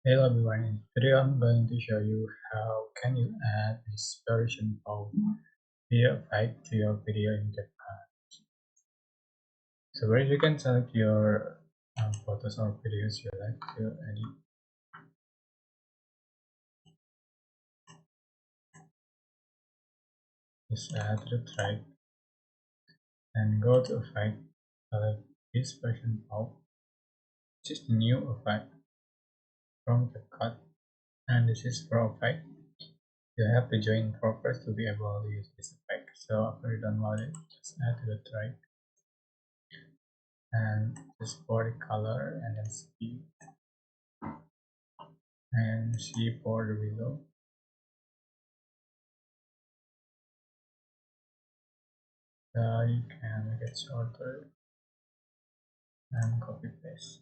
Hello everyone, today I'm going to show you how can you add dispersion fault effect to your video in CapCut. So where you can select your photos or videos you like to edit. Just add to the track and go to effect, select dispersion fault, which is the new effect from CapCut, and this is pro effect. You have to join Pro first to be able to use this effect. So after you download it, just add to the track and just for the color and then speed and see for the result. You can make it shorter and copy paste.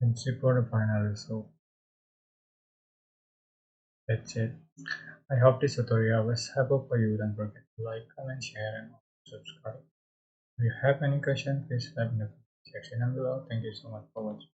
And see for the final result. That's it. I hope this tutorial was helpful for you. Don't forget to like, comment, share, and subscribe. If you have any questions, please type in the section below. Thank you so much for watching.